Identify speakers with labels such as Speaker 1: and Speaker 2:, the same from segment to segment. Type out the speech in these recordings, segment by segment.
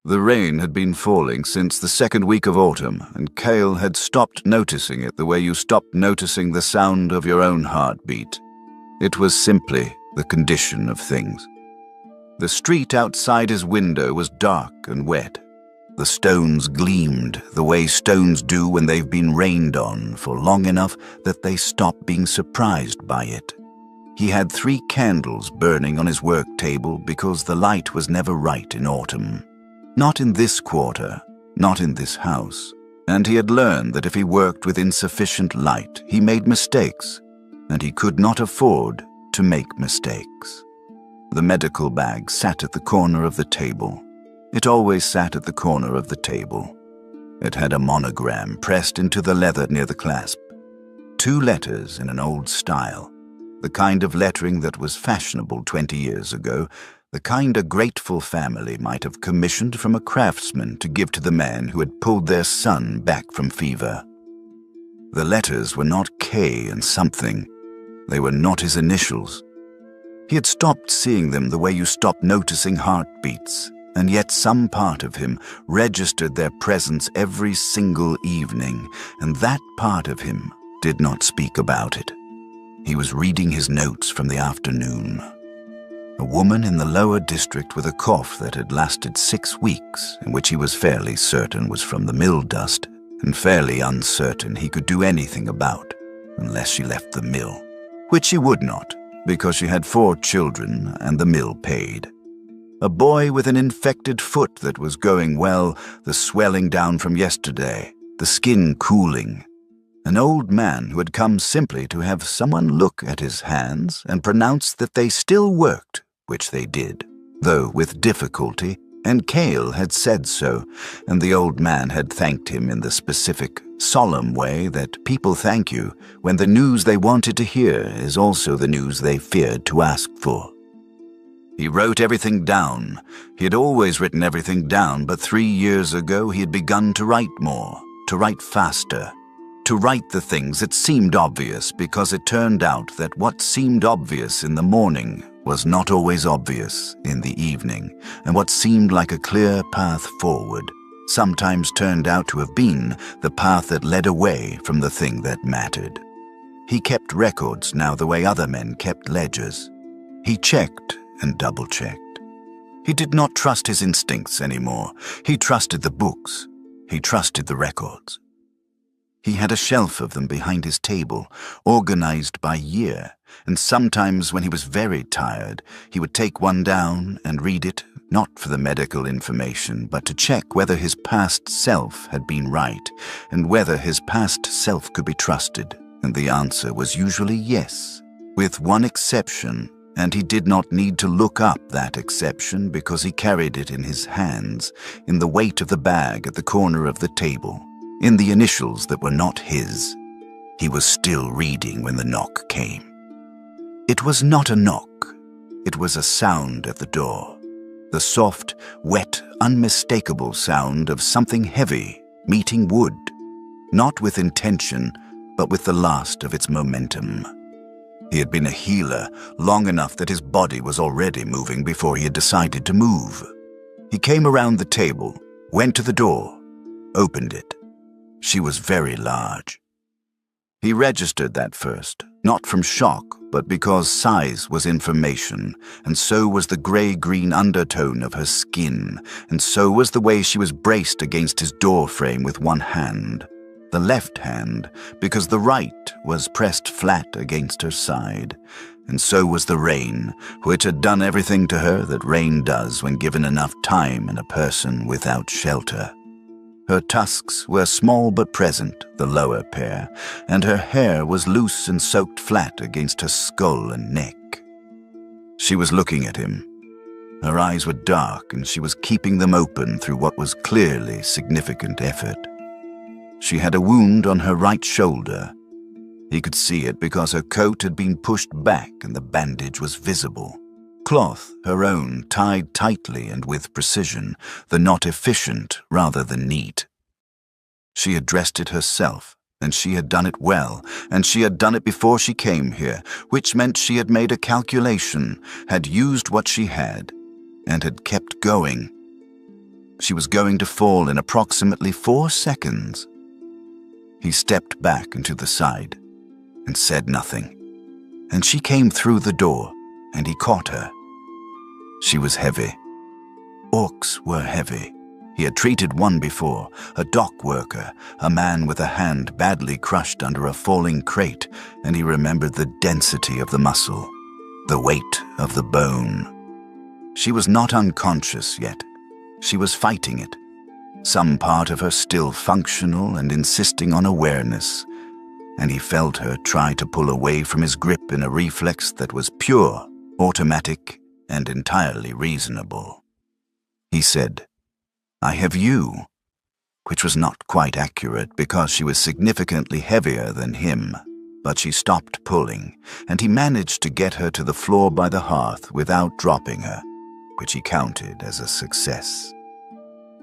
Speaker 1: The rain had been falling since the second week of autumn, and Cale had stopped noticing it the way you stop noticing the sound of your own heartbeat. It was simply the condition of things. The street outside his window was dark and wet. The stones gleamed the way stones do when they've been rained on for long enough that they stop being surprised by it. He had 3 candles burning on his work table because the light was never right in autumn. Not in this quarter, not in this house. And he had learned that if he worked with insufficient light, he made mistakes, and he could not afford to make mistakes. The medical bag sat at the corner of the table. It always sat at the corner of the table. It had a monogram pressed into the leather near the clasp. 2 letters in an old style, the kind of lettering that was fashionable 20 years ago, the kind a grateful family might have commissioned from a craftsman to give to the man who had pulled their son back from fever. The letters were not K and something. They were not his initials. He had stopped seeing them the way you stop noticing heartbeats, and yet some part of him registered their presence every single evening, and that part of him did not speak about it. He was reading his notes from the afternoon. A woman in the lower district with a cough that had lasted 6 weeks, and which he was fairly certain was from the mill dust, and fairly uncertain he could do anything about, unless she left the mill, which she would not, because she had 4 children and the mill paid. A boy with an infected foot that was going well, the swelling down from yesterday, the skin cooling. An old man who had come simply to have someone look at his hands and pronounce that they still worked, which they did, though with difficulty, and Cale had said so, and the old man had thanked him in the specific, solemn way that people thank you when the news they wanted to hear is also the news they feared to ask for. He wrote everything down. He had always written everything down, but 3 years ago he had begun to write more, to write faster, to write the things that seemed obvious, because it turned out that what seemed obvious in the morning was not always obvious in the evening, and what seemed like a clear path forward sometimes turned out to have been the path that led away from the thing that mattered. He kept records now the way other men kept ledgers. He checked and double-checked. He did not trust his instincts anymore. He trusted the books. He trusted the records. He had a shelf of them behind his table, organized by year, and sometimes when he was very tired, he would take one down and read it, not for the medical information, but to check whether his past self had been right, and whether his past self could be trusted, and the answer was usually yes, with one exception, and he did not need to look up that exception because he carried it in his hands, in the weight of the bag at the corner of the table, in the initials that were not his. He was still reading when the knock came. It was not a knock. It was a sound at the door. The soft, wet, unmistakable sound of something heavy meeting wood, not with intention, but with the last of its momentum. He had been a healer long enough that his body was already moving before he had decided to move. He came around the table, went to the door, opened it. She was very large. He registered that first, not from shock, but because size was information, and so was the gray-green undertone of her skin, and so was the way she was braced against his door frame with one hand. The left hand, because the right was pressed flat against her side, and so was the rain, which had done everything to her that rain does when given enough time and a person without shelter. Her tusks were small but present, the lower pair, and her hair was loose and soaked flat against her skull and neck. She was looking at him. Her eyes were dark, and she was keeping them open through what was clearly significant effort. She had a wound on her right shoulder. He could see it because her coat had been pushed back and the bandage was visible. Cloth, her own, tied tightly and with precision, the knot efficient rather than neat. She had dressed it herself, and she had done it well, and she had done it before she came here, which meant she had made a calculation, had used what she had, and had kept going. She was going to fall in approximately 4 seconds. He stepped back and to the side and said nothing, and she came through the door, and he caught her. She was heavy. Orcs were heavy. He had treated one before, a dock worker, a man with a hand badly crushed under a falling crate, and he remembered the density of the muscle, the weight of the bone. She was not unconscious yet. She was fighting it, some part of her still functional and insisting on awareness, and he felt her try to pull away from his grip in a reflex that was pure, automatic, and entirely reasonable. He said, "I have you," which was not quite accurate because she was significantly heavier than him, but she stopped pulling, and he managed to get her to the floor by the hearth without dropping her, which he counted as a success.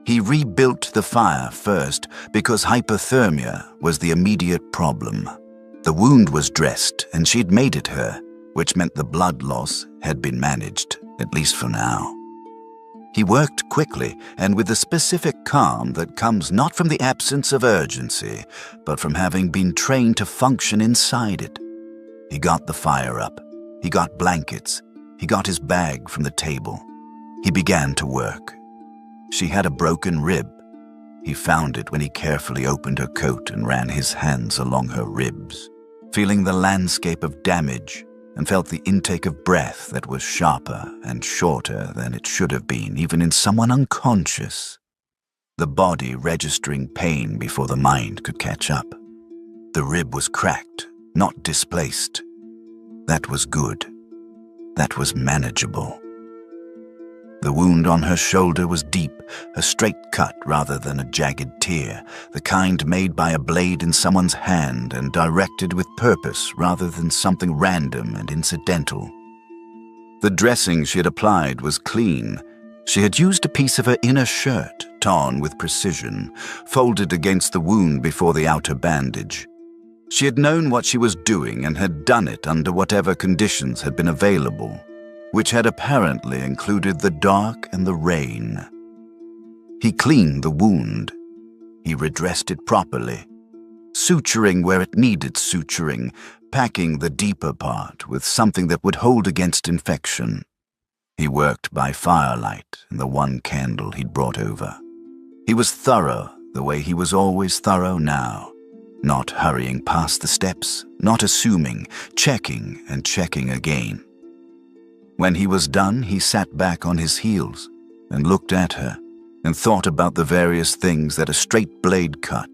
Speaker 1: He rebuilt the fire first because hypothermia was the immediate problem. The wound was dressed and she'd made it her, which meant the blood loss had been managed, at least for now. He worked quickly and with the specific calm that comes not from the absence of urgency, but from having been trained to function inside it. He got the fire up. He got blankets. He got his bag from the table. He began to work. She had a broken rib. He found it when he carefully opened her coat and ran his hands along her ribs, feeling the landscape of damage, and felt the intake of breath that was sharper and shorter than it should have been, even in someone unconscious. The body registering pain before the mind could catch up. The rib was cracked, not displaced. That was good. That was manageable. The wound on her shoulder was deep, a straight cut rather than a jagged tear, the kind made by a blade in someone's hand and directed with purpose rather than something random and incidental. The dressing she had applied was clean. She had used a piece of her inner shirt, torn with precision, folded against the wound before the outer bandage. She had known what she was doing and had done it under whatever conditions had been available, which had apparently included the dark and the rain. He cleaned the wound. He redressed it properly, suturing where it needed suturing, packing the deeper part with something that would hold against infection. He worked by firelight and the one candle he'd brought over. He was thorough the way he was always thorough now, not hurrying past the steps, not assuming, checking and checking again. When he was done, he sat back on his heels and looked at her and thought about the various things that a straight blade cut,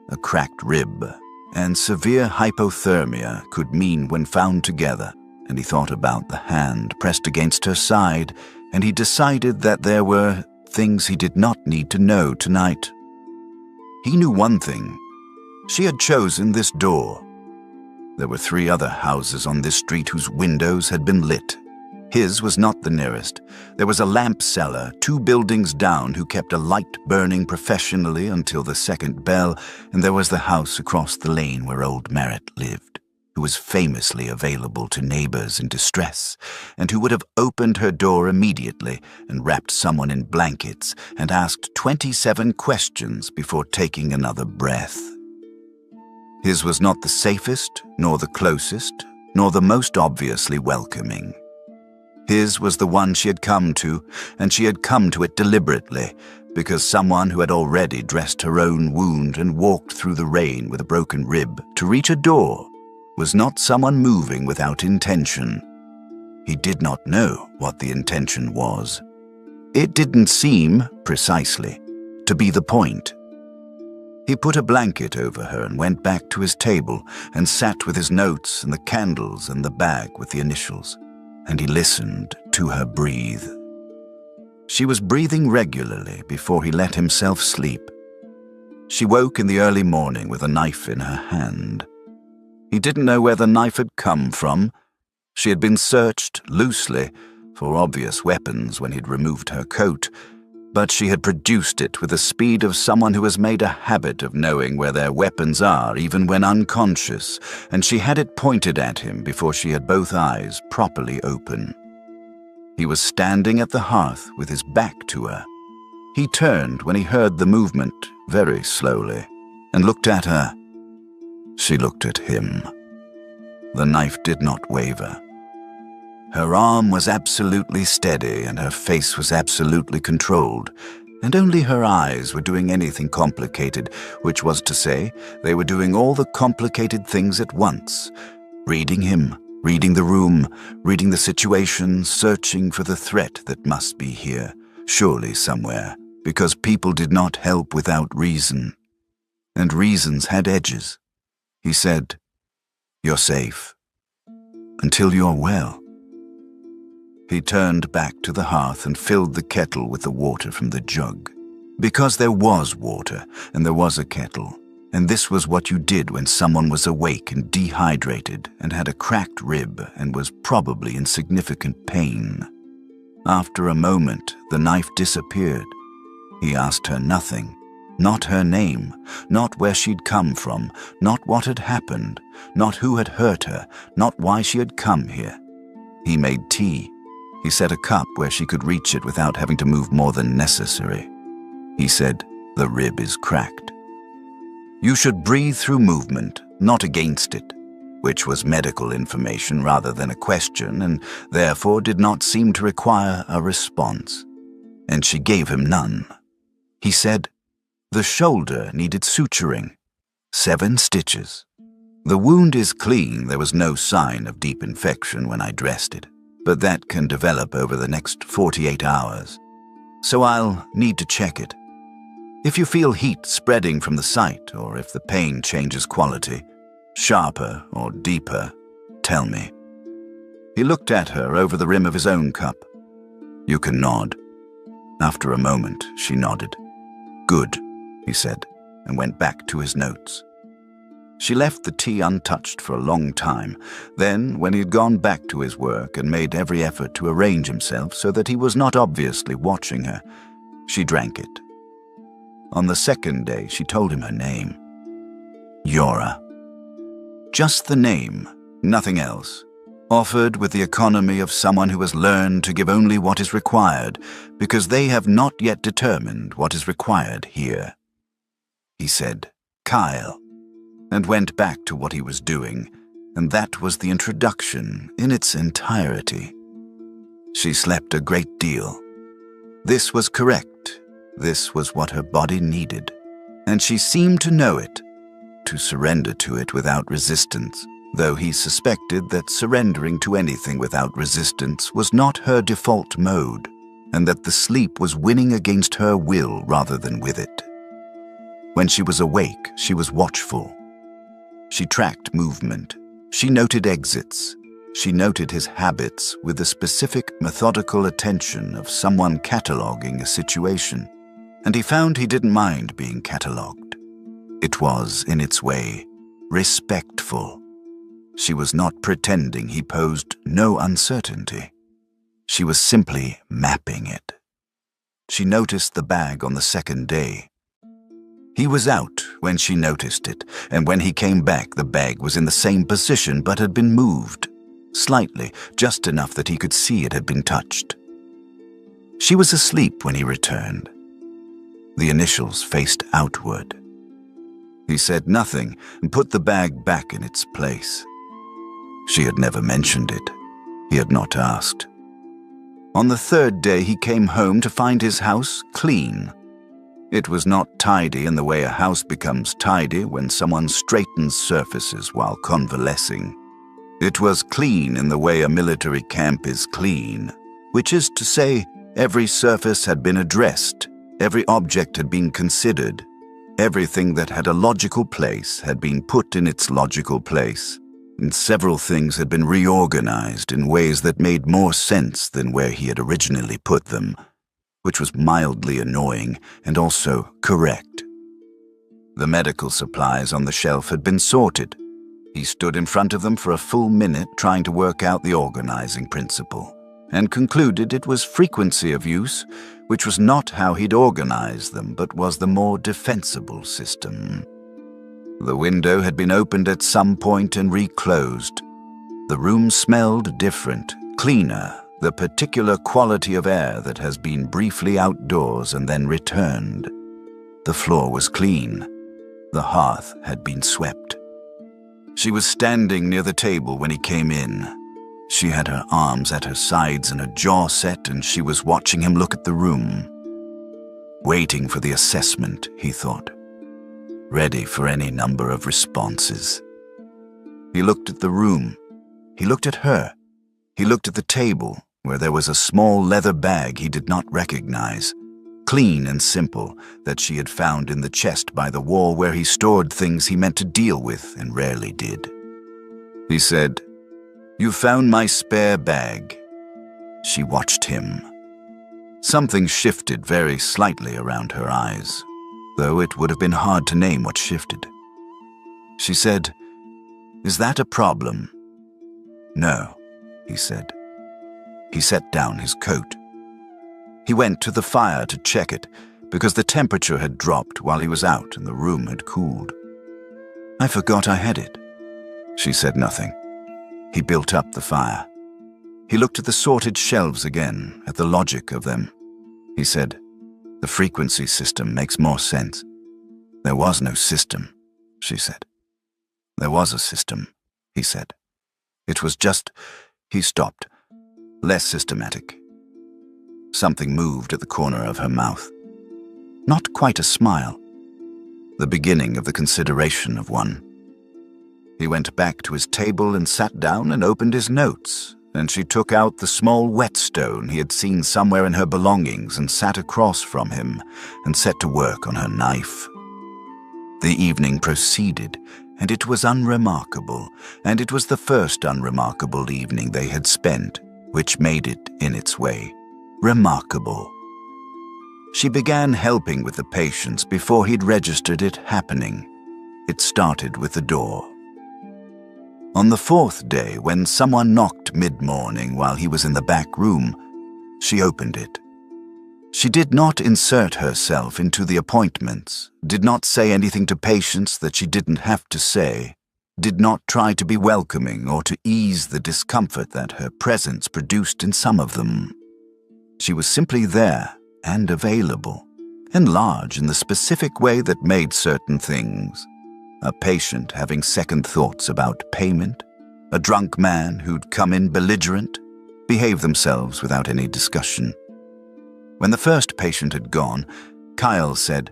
Speaker 1: a cracked rib, and severe hypothermia could mean when found together, and he thought about the hand pressed against her side, and he decided that there were things he did not need to know tonight. He knew one thing. She had chosen this door. There were 3 other houses on this street whose windows had been lit. His was not the nearest. There was a lamp seller 2 buildings down who kept a light burning professionally until the second bell, and there was the house across the lane where old Merritt lived, who was famously available to neighbors in distress, and who would have opened her door immediately and wrapped someone in blankets and asked 27 questions before taking another breath. His was not the safest, nor the closest, nor the most obviously welcoming. His was the one she had come to, and she had come to it deliberately, because someone who had already dressed her own wound and walked through the rain with a broken rib to reach a door was not someone moving without intention. He did not know what the intention was. It didn't seem, precisely, to be the point. He put a blanket over her and went back to his table and sat with his notes and the candles and the bag with the initials, and he listened to her breathe. She was breathing regularly before he let himself sleep. She woke in the early morning with a knife in her hand. He didn't know where the knife had come from. She had been searched loosely for obvious weapons when he'd removed her coat, but she had produced it with the speed of someone who has made a habit of knowing where their weapons are even when unconscious, and she had it pointed at him before she had both eyes properly open. He was standing at the hearth with his back to her. He turned when he heard the movement, very slowly, and looked at her. She looked at him. The knife did not waver. Her arm was absolutely steady and her face was absolutely controlled, and only her eyes were doing anything complicated, which was to say, they were doing all the complicated things at once, reading him, reading the room, reading the situation, searching for the threat that must be here, surely somewhere, because people did not help without reason. And reasons had edges. He said, "You're safe. Until you're well." He turned back to the hearth and filled the kettle with the water from the jug. Because there was water, and there was a kettle, and this was what you did when someone was awake and dehydrated and had a cracked rib and was probably in significant pain. After a moment, the knife disappeared. He asked her nothing, not her name, not where she'd come from, not what had happened, not who had hurt her, not why she had come here. He made tea. He set a cup where she could reach it without having to move more than necessary. He said, "The rib is cracked. You should breathe through movement, not against it," which was medical information rather than a question and therefore did not seem to require a response. And she gave him none. He said, "The shoulder needed suturing. 7 stitches. The wound is clean. There was no sign of deep infection when I dressed it, but that can develop over the next 48 hours. So I'll need to check it. If you feel heat spreading from the site, or if the pain changes quality, sharper or deeper, tell me." He looked at her over the rim of his own cup. "You can nod." After a moment, she nodded. "Good," he said, and went back to his notes. She left the tea untouched for a long time. Then, when he had gone back to his work and made every effort to arrange himself so that he was not obviously watching her, she drank it. On the second day, she told him her name. Yora. Just the name, nothing else. Offered with the economy of someone who has learned to give only what is required, because they have not yet determined what is required here. He said, "Kyle," and went back to what he was doing, and that was the introduction in its entirety. She slept a great deal. This was correct. This was what her body needed, and she seemed to know it, to surrender to it without resistance, though he suspected that surrendering to anything without resistance was not her default mode, and that the sleep was winning against her will rather than with it. When she was awake, she was watchful. She tracked movement. She noted exits. She noted his habits with the specific methodical attention of someone cataloguing a situation, and he found he didn't mind being catalogued. It was, in its way, respectful. She was not pretending he posed no uncertainty. She was simply mapping it. She noticed the bag on the second day. He was out when she noticed it, and when he came back, the bag was in the same position but had been moved, slightly, just enough that he could see it had been touched. She was asleep when he returned. The initials faced outward. He said nothing and put the bag back in its place. She had never mentioned it. He had not asked. On the third day, he came home to find his house clean. It was not tidy in the way a house becomes tidy when someone straightens surfaces while convalescing. It was clean in the way a military camp is clean, which is to say, every surface had been addressed, every object had been considered, everything that had a logical place had been put in its logical place, and several things had been reorganized in ways that made more sense than where he had originally put them, which was mildly annoying and also correct. The medical supplies on the shelf had been sorted. He stood in front of them for a full minute trying to work out the organizing principle, and concluded it was frequency of use, which was not how he'd organized them, but was the more defensible system. The window had been opened at some point and reclosed. The room smelled different, cleaner, the particular quality of air that has been briefly outdoors and then returned. The floor was clean. The hearth had been swept. She was standing near the table when he came in. She had her arms at her sides and her jaw set, and she was watching him look at the room. Waiting for the assessment, he thought. Ready for any number of responses. He looked at the room. He looked at her. He looked at the table, where there was a small leather bag he did not recognize, clean and simple, that she had found in the chest by the wall where he stored things he meant to deal with and rarely did. He said, "You found my spare bag." She watched him. Something shifted very slightly around her eyes, though it would have been hard to name what shifted. She said, "Is that a problem?" "No," he said. He set down his coat. He went to the fire to check it, because the temperature had dropped while he was out and the room had cooled. "I forgot I had it." She said nothing. He built up the fire. He looked at the sorted shelves again, at the logic of them. He said, "The frequency system makes more sense." "There was no system," she said. "There was a system," he said. "It was just..." He stopped. Less systematic. Something moved at the corner of her mouth. Not quite a smile. The beginning of the consideration of one. He went back to his table and sat down and opened his notes, and she took out the small whetstone he had seen somewhere in her belongings and sat across from him and set to work on her knife. The evening proceeded, and it was unremarkable, and it was the first unremarkable evening they had spent, which made it, in its way, remarkable. She began helping with the patients before he'd registered it happening. It started with the door. On the fourth day, when someone knocked mid-morning while he was in the back room, she opened it. She did not insert herself into the appointments, did not say anything to patients that she didn't have to say, did not try to be welcoming or to ease the discomfort that her presence produced in some of them. She was simply there and available, and large in the specific way that made certain things. A patient having second thoughts about payment, a drunk man who'd come in belligerent, behave themselves without any discussion. When the first patient had gone, Kyle said,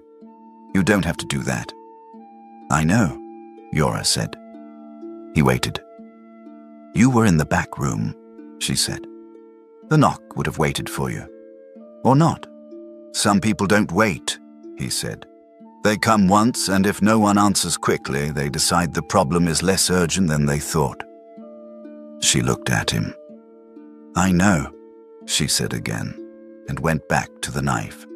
Speaker 1: "You don't have to do that." "I know," Yora said. He waited. "You were in the back room," she said. "The knock would have waited for you. Or not. Some people don't wait," he said. "They come once, and if no one answers quickly, they decide the problem is less urgent than they thought." She looked at him. "I know," she said again, and went back to the knife.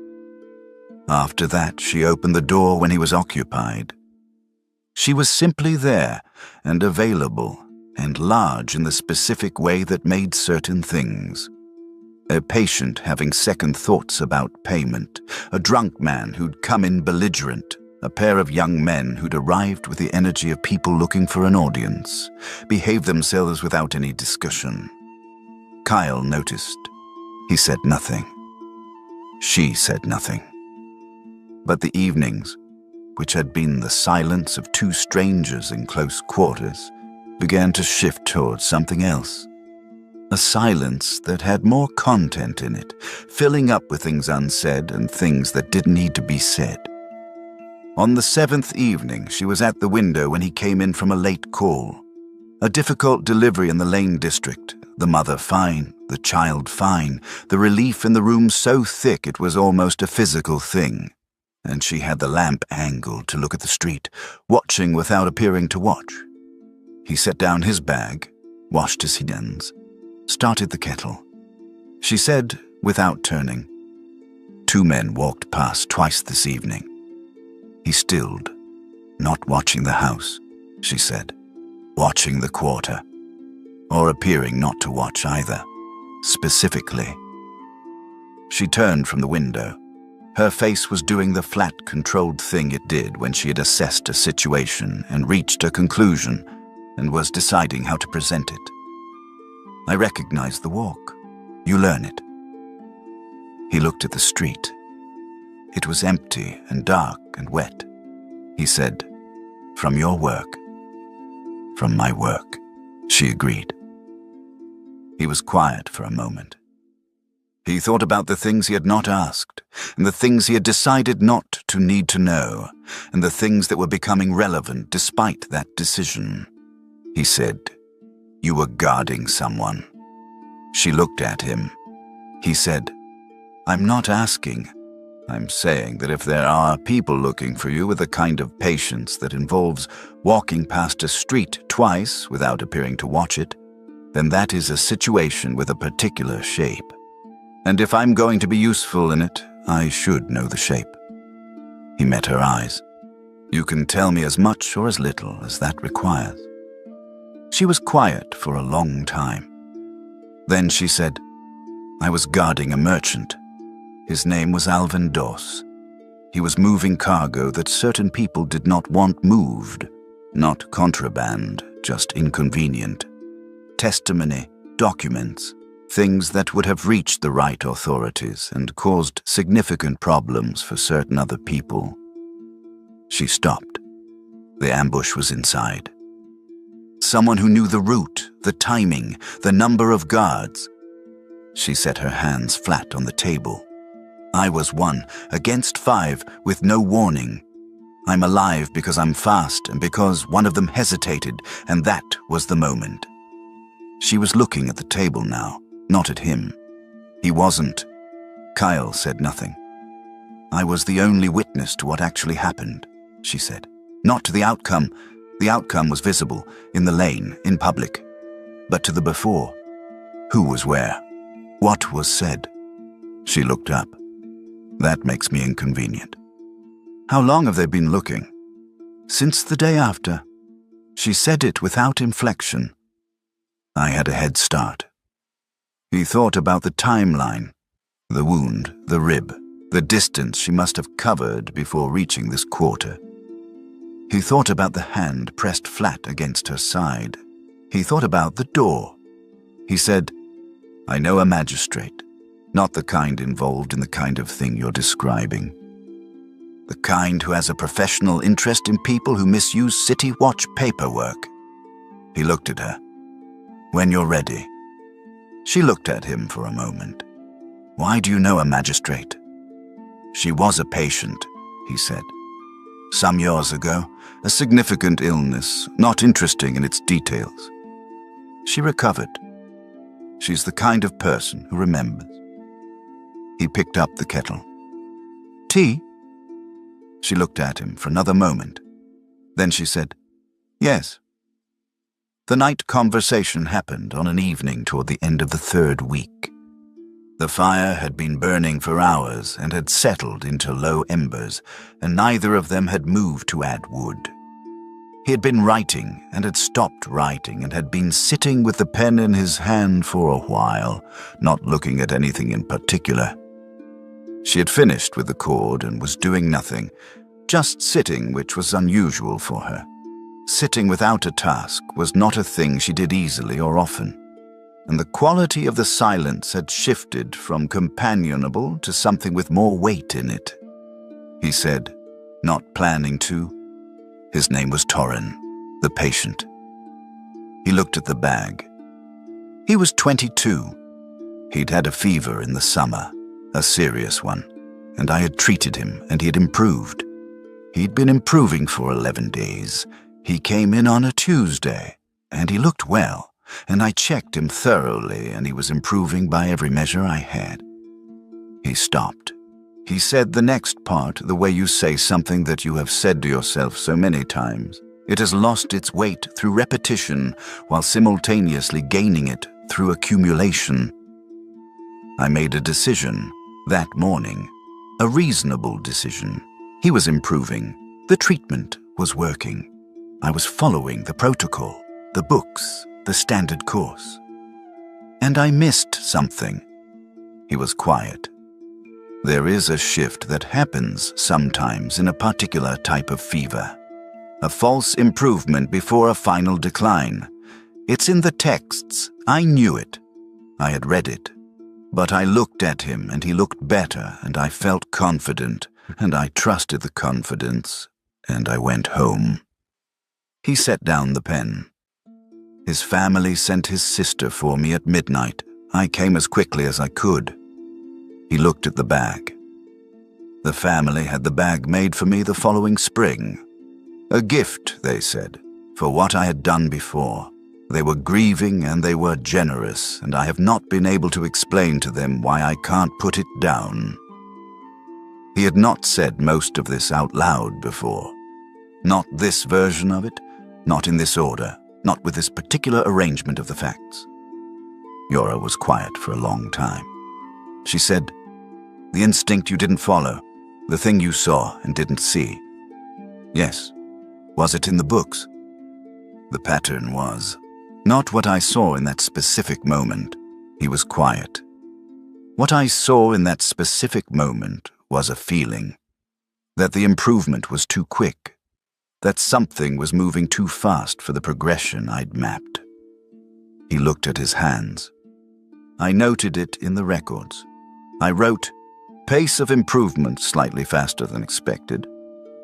Speaker 1: After that, she opened the door when he was occupied. She was simply there and available and large in the specific way that made certain things. A patient having second thoughts about payment, a drunk man who'd come in belligerent, a pair of young men who'd arrived with the energy of people looking for an audience, behaved themselves without any discussion. Kyle noticed. He said nothing. She said nothing. But the evenings, which had been the silence of two strangers in close quarters, began to shift towards something else. A silence that had more content in it, filling up with things unsaid and things that didn't need to be said. On the seventh evening, she was at the window when he came in from a late call. A difficult delivery in the Lane district, the mother fine, the child fine, the relief in the room so thick it was almost a physical thing. And she had the lamp angled to look at the street, watching without appearing to watch. He set down his bag, washed his hands, started the kettle. She said, without turning, "Two men walked past twice this evening." He stilled, "Not watching the house," she said, "watching the quarter, or appearing not to watch either, specifically." She turned from the window. Her face was doing the flat, controlled thing it did when she had assessed a situation and reached a conclusion and was deciding how to present it. "I recognized the walk. You learn it. He looked at the street. It was empty and dark and wet. He said, "From your work." "From my work," she agreed. He was quiet for a moment. He thought about the things he had not asked, and the things he had decided not to need to know, and the things that were becoming relevant despite that decision. He said, "You were guarding someone." She looked at him. He said, "I'm not asking. I'm saying that if there are people looking for you with a kind of patience that involves walking past a street twice without appearing to watch it, then that is a situation with a particular shape. And if I'm going to be useful in it, I should know the shape." He met her eyes. "You can tell me as much or as little as that requires." She was quiet for a long time. Then she said, "I was guarding a merchant. His name was Alvin Doss. He was moving cargo that certain people did not want moved. Not contraband, just inconvenient. Testimony, documents, things that would have reached the right authorities and caused significant problems for certain other people." She stopped. The ambush was inside. Someone who knew the route, the timing, the number of guards. She set her hands flat on the table. "I was 1 against 5 with no warning. I'm alive because I'm fast and because one of them hesitated, and that was the moment." She was looking at the table now, not at him. He wasn't. Kyle said nothing. "I was the only witness to what actually happened," she said. "Not to the outcome. The outcome was visible, in the lane, in public. But to the before. Who was where? What was said?" She looked up. "That makes me inconvenient." "How long have they been looking?" "Since the day after." She said it without inflection. "I had a head start." He thought about the timeline, the wound, the rib, the distance she must have covered before reaching this quarter. He thought about the hand pressed flat against her side. He thought about the door. He said, "I know a magistrate, not the kind involved in the kind of thing you're describing. The kind who has a professional interest in people who misuse City Watch paperwork." He looked at her. "When you're ready." She looked at him for a moment. "Why do you know a magistrate?" "She was a patient," he said. "Some years ago, a significant illness, not interesting in its details. She recovered. She's the kind of person who remembers." He picked up the kettle. "Tea?" She looked at him for another moment. Then she said, "Yes." The night conversation happened on an evening toward the end of the 3rd week. The fire had been burning for hours and had settled into low embers, and neither of them had moved to add wood. He had been writing and had stopped writing and had been sitting with the pen in his hand for a while, not looking at anything in particular. She had finished with the cord and was doing nothing, just sitting, which was unusual for her. Sitting without a task was not a thing she did easily or often, and the quality of the silence had shifted from companionable to something with more weight in it. He said, "Not planning to?" His name was Torrin, the patient. He looked at the bag. He was 22. He'd had a fever in the summer, a serious one, and I had treated him and he had improved. He'd been improving for 11 days. He came in on a Tuesday, and he looked well, and I checked him thoroughly, and he was improving by every measure I had. He stopped. He said the next part the way you say something that you have said to yourself so many times. It has lost its weight through repetition while simultaneously gaining it through accumulation. I made a decision that morning, a reasonable decision. He was improving. The treatment was working. I was following the protocol, the books, the standard course. And I missed something. He was quiet. There is a shift that happens sometimes in a particular type of fever. A false improvement before a final decline. It's in the texts. I knew it. I had read it. But I looked at him, and he looked better, and I felt confident, and I trusted the confidence, and I went home. He set down the pen. His family sent his sister for me at midnight. I came as quickly as I could. He looked at the bag. The family had the bag made for me the following spring. A gift, they said, for what I had done before. They were grieving and they were generous, and I have not been able to explain to them why I can't put it down. He had not said most of this out loud before. Not this version of it, not in this order, not with this particular arrangement of the facts. Yora was quiet for a long time. She said, "The instinct you didn't follow, the thing you saw and didn't see. Yes, was it in the books?" The pattern was. Not what I saw in that specific moment. He was quiet. What I saw in that specific moment was a feeling. That the improvement was too quick. That something was moving too fast for the progression I'd mapped. He looked at his hands. I noted it in the records. I wrote, "Pace of improvement slightly faster than expected.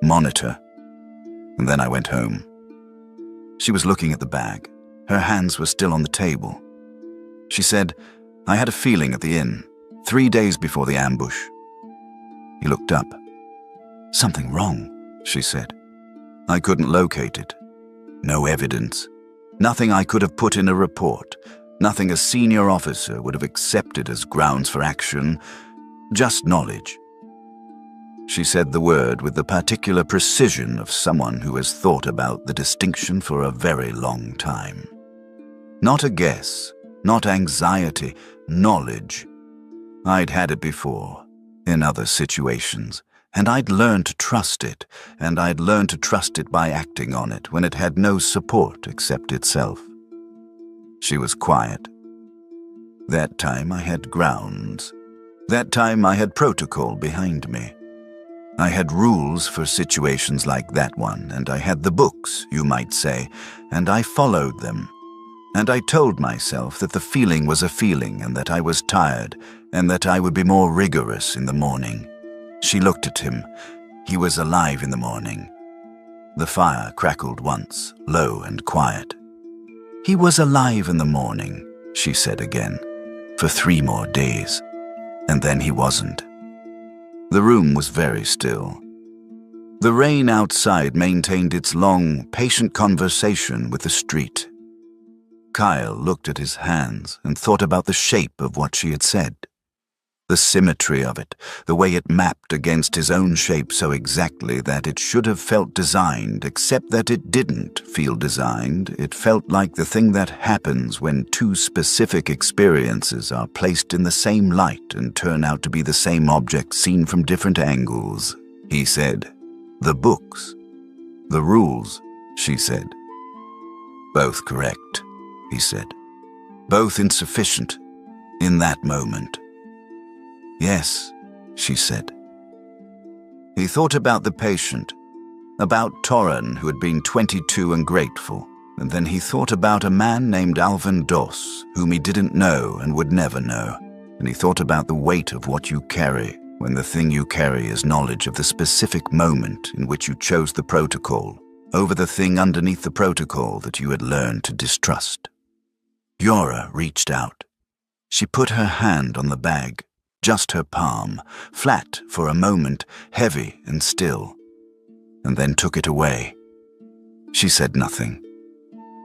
Speaker 1: Monitor." And then I went home. She was looking at the bag. Her hands were still on the table. She said, "I had a feeling at the inn, 3 days before the ambush." He looked up. "Something wrong," she said. I couldn't locate it. No evidence. Nothing I could have put in a report. Nothing a senior officer would have accepted as grounds for action. Just knowledge. She said the word with the particular precision of someone who has thought about the distinction for a very long time. Not a guess, not anxiety, knowledge. I'd had it before, in other situations, and I'd learned to trust it, and I'd learned to trust it by acting on it when it had no support except itself. She was quiet. That time I had grounds. That time I had protocol behind me. I had rules for situations like that one, and I had the books, you might say, and I followed them. And I told myself that the feeling was a feeling and that I was tired and that I would be more rigorous in the morning. She looked at him. He was alive in the morning. The fire crackled once, low and quiet. He was alive in the morning, she said again, for 3 more days. And then he wasn't. The room was very still. The rain outside maintained its long, patient conversation with the street. Kyle looked at his hands and thought about the shape of what she had said. The symmetry of it, the way it mapped against his own shape so exactly that it should have felt designed, except that it didn't feel designed. It felt like the thing that happens when 2 specific experiences are placed in the same light and turn out to be the same object seen from different angles. He said, "The books. The rules," she said. "Both correct," he said. "Both insufficient, in that moment." "Yes," she said. He thought about the patient, about Torren, who had been 22 and grateful, and then he thought about a man named Alvin Doss, whom he didn't know and would never know, and he thought about the weight of what you carry when the thing you carry is knowledge of the specific moment in which you chose the protocol over the thing underneath the protocol that you had learned to distrust. Yora reached out. She put her hand on the bag. Just her palm, flat for a moment, heavy and still, and then took it away. She said nothing.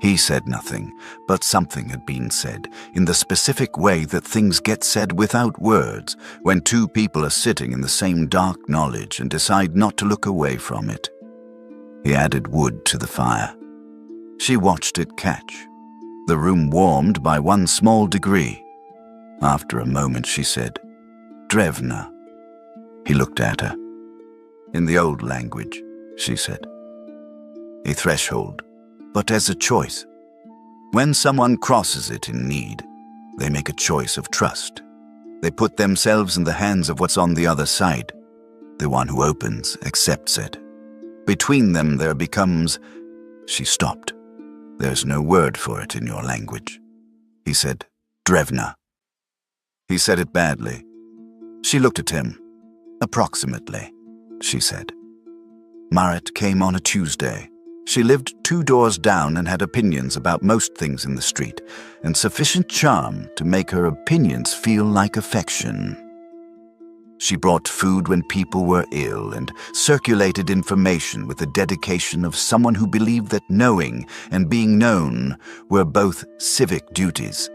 Speaker 1: He said nothing, but something had been said, in the specific way that things get said without words, when 2 people are sitting in the same dark knowledge and decide not to look away from it. He added wood to the fire. She watched it catch. The room warmed by 1 small degree. After a moment she said, "Drevna." He looked at her. "In the old language," she said. "A threshold, but as a choice. When someone crosses it in need, they make a choice of trust. They put themselves in the hands of what's on the other side. The one who opens accepts it. Between them there becomes..." She stopped. "There's no word for it in your language." He said, "Drevna." He said it badly. She looked at him. Approximately, she said. Marit came on a Tuesday. She lived 2 doors down and had opinions about most things in the street, and sufficient charm to make her opinions feel like affection. She brought food when people were ill and circulated information with the dedication of someone who believed that knowing and being known were both civic duties.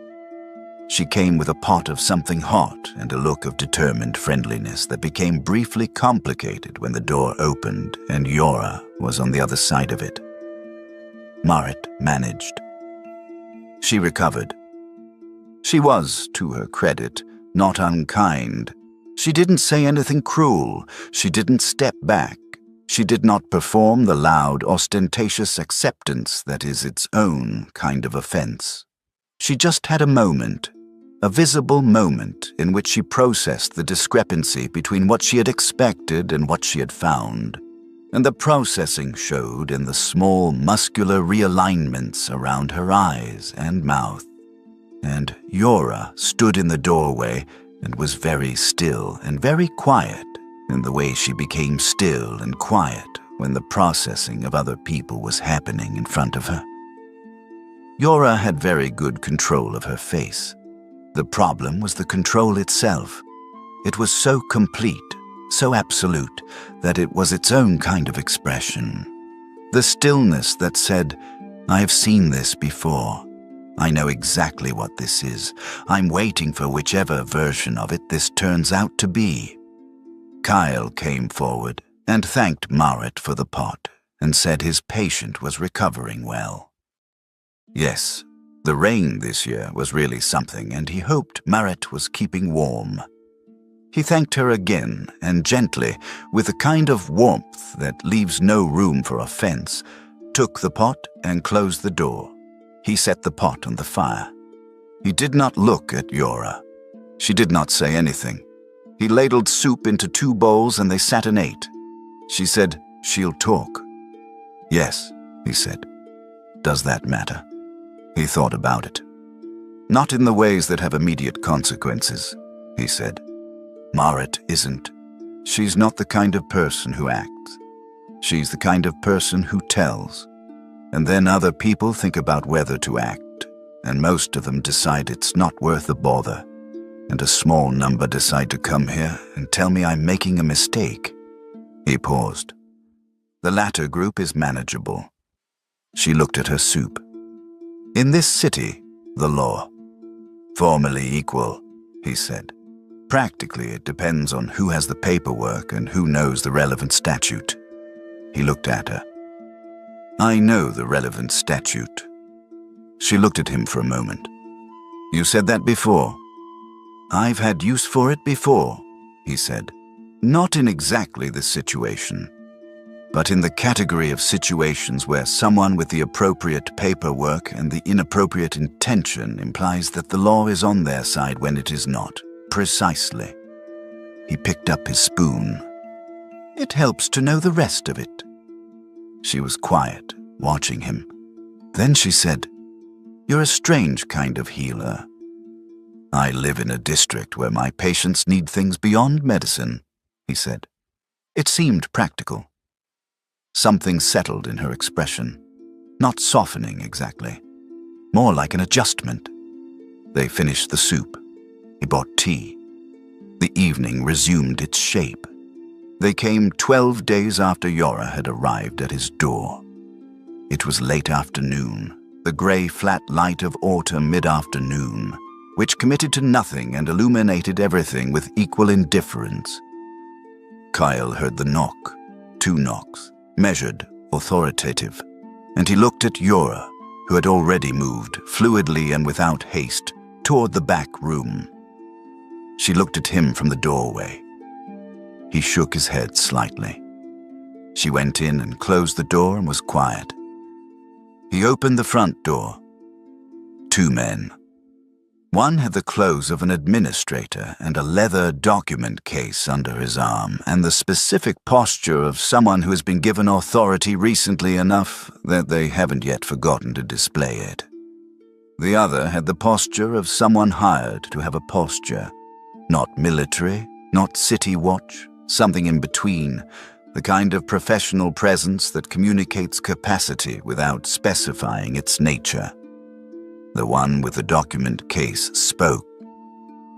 Speaker 1: She came with a pot of something hot and a look of determined friendliness that became briefly complicated when the door opened and Yora was on the other side of it. Marit managed. She recovered. She was, to her credit, not unkind. She didn't say anything cruel. She didn't step back. She did not perform the loud, ostentatious acceptance that is its own kind of offense. She just had a moment, a visible moment in which she processed the discrepancy between what she had expected and what she had found. And the processing showed in the small, muscular realignments around her eyes and mouth. And Yora stood in the doorway and was very still and very quiet in the way she became still and quiet when the processing of other people was happening in front of her. Yora had very good control of her face. The problem was the control itself. It was so complete, so absolute, that it was its own kind of expression. The stillness that said, "I have seen this before. I know exactly what this is. I'm waiting for whichever version of it this turns out to be." Kyle came forward and thanked Marit for the pot and said his patient was recovering well. Yes, the rain this year was really something, and he hoped Marit was keeping warm. He thanked her again, and gently, with a kind of warmth that leaves no room for offense, took the pot and closed the door. He set the pot on the fire. He did not look at Yora. She did not say anything. He ladled soup into 2 bowls and they sat and ate. She said, "She'll talk." "Yes," he said. "Does that matter?" He thought about it. "Not in the ways that have immediate consequences," he said. "Marit isn't. She's not the kind of person who acts. She's the kind of person who tells. And then other people think about whether to act, and most of them decide it's not worth the bother, and a small number decide to come here and tell me I'm making a mistake." He paused. "The latter group is manageable." She looked at her soup. "In this city, the law. Formally equal," he said. "Practically, it depends on who has the paperwork and who knows the relevant statute." He looked at her. "I know the relevant statute." She looked at him for a moment. "You said that before." "I've had use for it before," he said. "Not in exactly this situation, but in the category of situations where someone with the appropriate paperwork and the inappropriate intention implies that the law is on their side when it is not. Precisely." He picked up his spoon. "It helps to know the rest of it." She was quiet, watching him. Then she said, "You're a strange kind of healer." "I live in a district where my patients need things beyond medicine," he said. It seemed practical. Something settled in her expression, not softening exactly, more like an adjustment. They finished the soup. He bought tea. The evening resumed its shape. They came 12 days after Yora had arrived at his door. It was late afternoon, the grey flat light of autumn mid-afternoon, which committed to nothing and illuminated everything with equal indifference. Kyle heard the knock, 2 knocks, measured, authoritative, and he looked at Yora, who had already moved, fluidly and without haste, toward the back room. She looked at him from the doorway. He shook his head slightly. She went in and closed the door and was quiet. He opened the front door. 2 men. One had the clothes of an administrator and a leather document case under his arm, and the specific posture of someone who has been given authority recently enough that they haven't yet forgotten to display it. The other had the posture of someone hired to have a posture, Not military, not city watch, something in between, the kind of professional presence that communicates capacity without specifying its nature. The one with the document case spoke.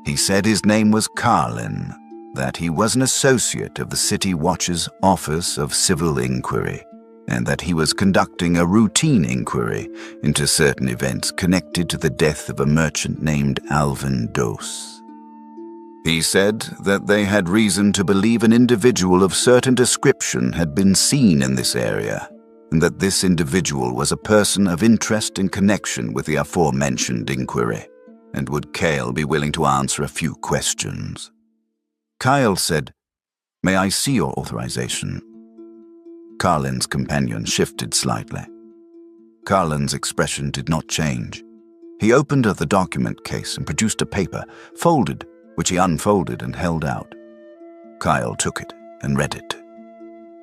Speaker 1: He said his name was Carlin, that he was an associate of the City Watch's Office of Civil Inquiry, and that he was conducting a routine inquiry into certain events connected to the death of a merchant named Alvin Dose. He said that they had reason to believe an individual of certain description had been seen in this area, and that this individual was a person of interest in connection with the aforementioned inquiry, and would Cale be willing to answer a few questions. Kyle said, "May I see your authorization?" Carlin's companion shifted slightly. Carlin's expression did not change. He opened the document case and produced a paper, folded, which he unfolded and held out. Kyle took it and read it.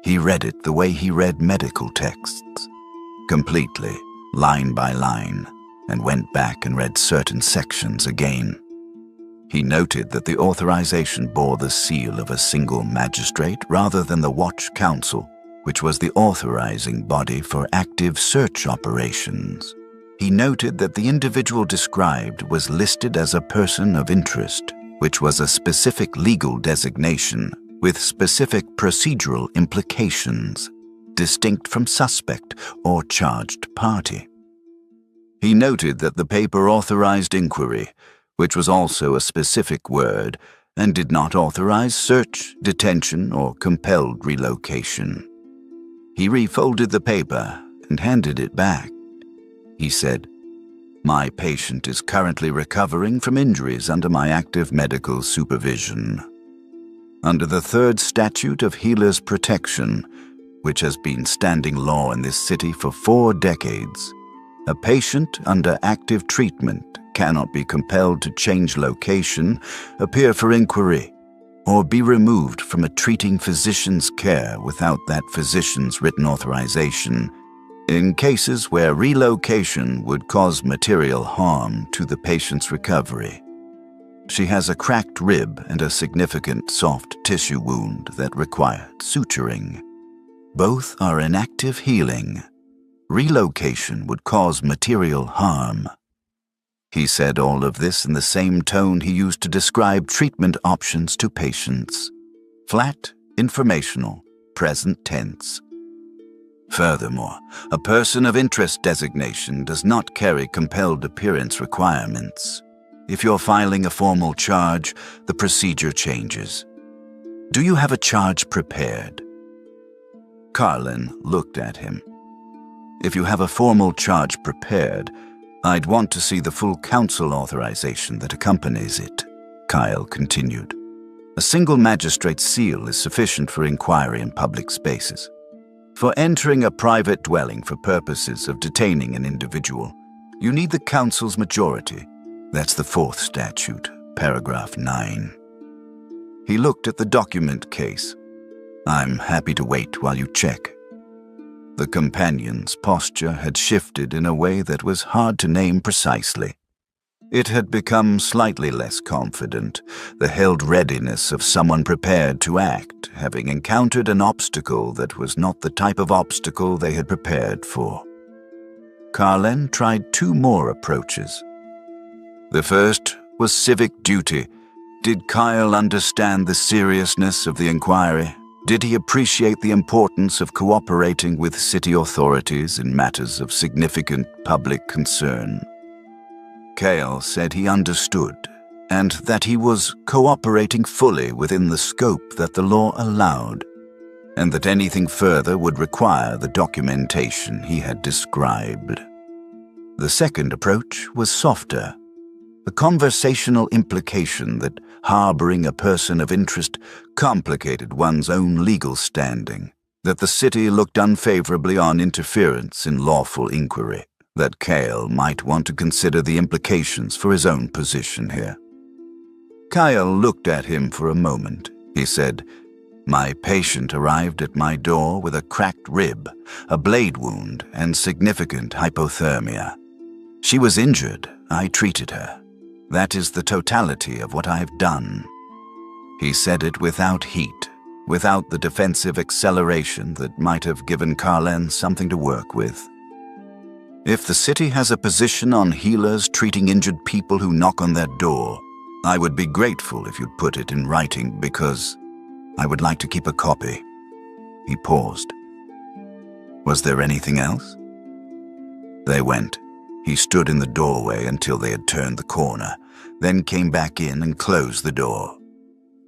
Speaker 1: He read it the way he read medical texts, completely, line by line, and went back and read certain sections again. He noted that the authorization bore the seal of a single magistrate rather than the Watch Council, which was the authorizing body for active search operations. He noted that the individual described was listed as a person of interest, which was a specific legal designation with specific procedural implications, distinct from suspect or charged party. He noted that the paper authorized inquiry, which was also a specific word, and did not authorize search, detention, or compelled relocation. He refolded the paper and handed it back. He said, "My patient is currently recovering from injuries under my active medical supervision. Under the 3rd Statute of Healer's Protection, which has been standing law in this city for 4 decades, a patient under active treatment cannot be compelled to change location, appear for inquiry, or be removed from a treating physician's care without that physician's written authorization, in cases where relocation would cause material harm to the patient's recovery. She has a cracked rib and a significant soft tissue wound that required suturing. Both are in active healing. Relocation would cause material harm." He said all of this in the same tone he used to describe treatment options to patients. Flat, informational, present tense. Furthermore, a person of interest designation does not carry compelled appearance requirements. If you're filing a formal charge, the procedure changes. Do you have a charge prepared? Carlin looked at him. If you have a formal charge prepared, I'd want to see the full council authorization that accompanies it, Kyle continued. A single magistrate's seal is sufficient for inquiry in public spaces. For entering a private dwelling for purposes of detaining an individual, you need the council's majority. That's the 4th statute, paragraph 9. He looked at the document case. I'm happy to wait while you check. The companion's posture had shifted in a way that was hard to name precisely. It had become slightly less confident, the held readiness of someone prepared to act, having encountered an obstacle that was not the type of obstacle they had prepared for. Carlin tried 2 more approaches. The first was civic duty. Did Kyle understand the seriousness of the inquiry? Did he appreciate the importance of cooperating with city authorities in matters of significant public concern? Cale said he understood, and that he was cooperating fully within the scope that the law allowed, and that anything further would require the documentation he had described. The second approach was softer, the conversational implication that harboring a person of interest complicated one's own legal standing, that the city looked unfavorably on interference in lawful inquiry, that Cale might want to consider the implications for his own position here. Kyle looked at him for a moment. He said, "My patient arrived at my door with a cracked rib, a blade wound, and significant hypothermia. She was injured. I treated her. That is the totality of what I've done. He said it without heat, without the defensive acceleration that might have given Carlen something to work with. If the city has a position on healers treating injured people who knock on their door, I would be grateful if you'd put it in writing because I would like to keep a copy. He paused. Was there anything else? They went. He stood in the doorway until they had turned the corner, then came back in and closed the door.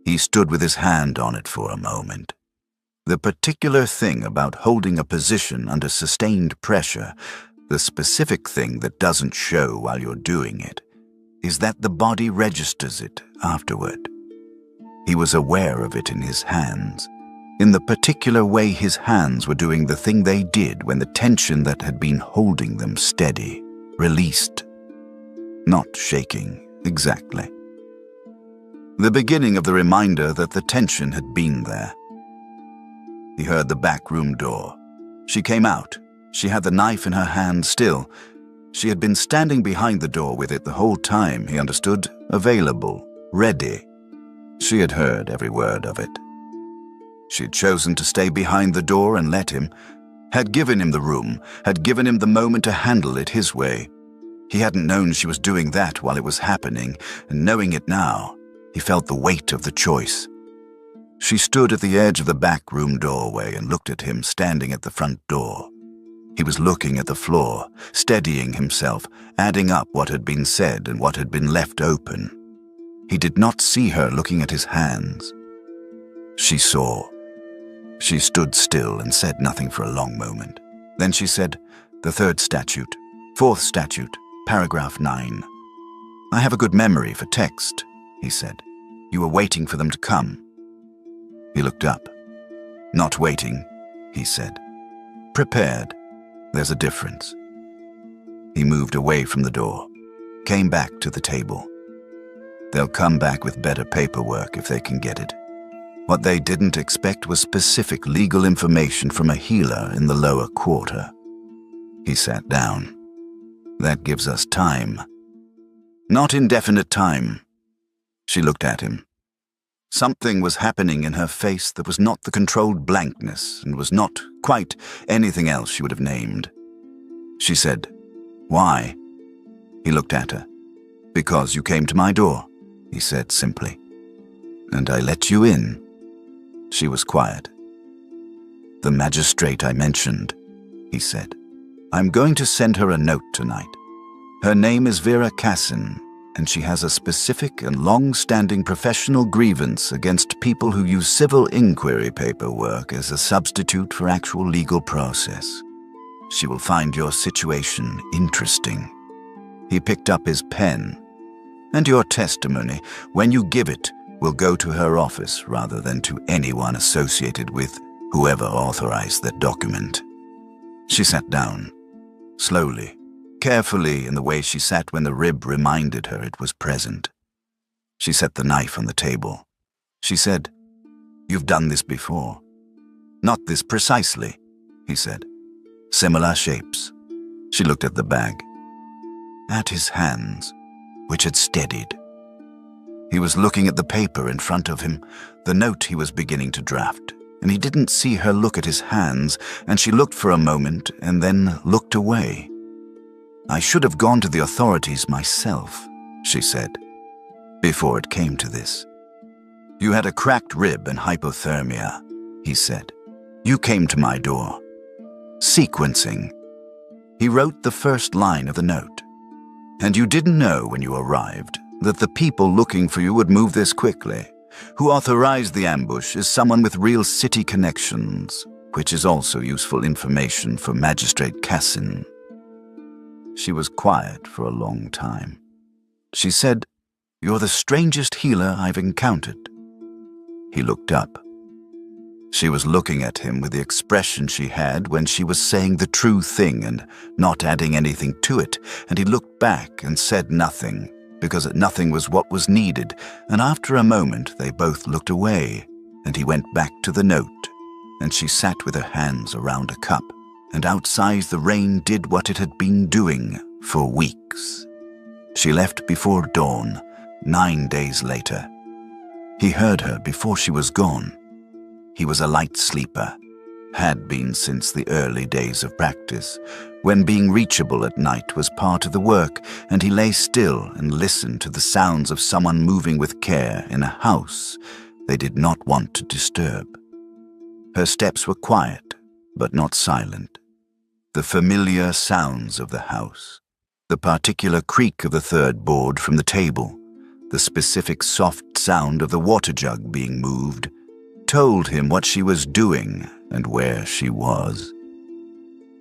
Speaker 1: He stood with his hand on it for a moment. The particular thing about holding a position under sustained pressure, the specific thing that doesn't show while you're doing it, is that the body registers it afterward. He was aware of it in his hands, in the particular way his hands were doing the thing they did when the tension that had been holding them steady released. Not shaking, exactly. The beginning of the reminder that the tension had been there. He heard the back room door. She came out. She had the knife in her hand still. She had been standing behind the door with it the whole time, he understood, available, ready. She had heard every word of it. She had chosen to stay behind the door and let him, had given him the room, had given him the moment to handle it his way. He hadn't known she was doing that while it was happening, and knowing it now, he felt the weight of the choice. She stood at the edge of the back room doorway and looked at him standing at the front door. He was looking at the floor, steadying himself, adding up what had been said and what had been left open. He did not see her looking at his hands. She saw. She stood still and said nothing for a long moment. Then she said, "The third statute, fourth statute, paragraph 9. I have a good memory for text," he said. "You were waiting for them to come." He looked up. "Not waiting," he said. "Prepared. There's a difference." He moved away from the door, came back to the table. They'll come back with better paperwork if they can get it. What they didn't expect was specific legal information from a healer in the lower quarter. He sat down. "That gives us time." "Not indefinite time." She looked at him. Something was happening in her face that was not the controlled blankness and was not quite anything else she would have named. She said, "Why?" He looked at her. "Because you came to my door," he said simply. "And I let you in." She was quiet. "The magistrate I mentioned," he said. "I'm going to send her a note tonight. Her name is Vera Cassin, and she has a specific and long-standing professional grievance against people who use civil inquiry paperwork as a substitute for actual legal process. She will find your situation interesting." He picked up his pen. "And your testimony, when you give it, will go to her office rather than to anyone associated with whoever authorized that document." She sat down, slowly, carefully in the way she sat when the rib reminded her it was present. She set the knife on the table. She said, "You've done this before." "Not this precisely," he said. "Similar shapes." She looked at the bag, at his hands, which had steadied. He was looking at the paper in front of him, the note he was beginning to draft, and he didn't see her look at his hands, and she looked for a moment and then looked away. "I should have gone to the authorities myself," she said, "before it came to this." "You had a cracked rib and hypothermia," he said. "You came to my door." Sequencing. He wrote the first line of the note. "And you didn't know when you arrived that the people looking for you would move this quickly. Who authorized the ambush is someone with real city connections, which is also useful information for Magistrate Cassin." She was quiet for a long time. She said, "You're the strangest healer I've encountered." He looked up. She was looking at him with the expression she had when she was saying the true thing and not adding anything to it, and he looked back and said nothing, because nothing was what was needed, and after a moment they both looked away, and he went back to the note, and she sat with her hands around a cup, and outside the rain did what it had been doing for weeks. She left before dawn, 9 days later. He heard her before she was gone. He was a light sleeper, had been since the early days of practice, when being reachable at night was part of the work, and he lay still and listened to the sounds of someone moving with care in a house they did not want to disturb. Her steps were quiet, but not silent. The familiar sounds of the house, the particular creak of the third board from the table, the specific soft sound of the water jug being moved, told him what she was doing and where she was.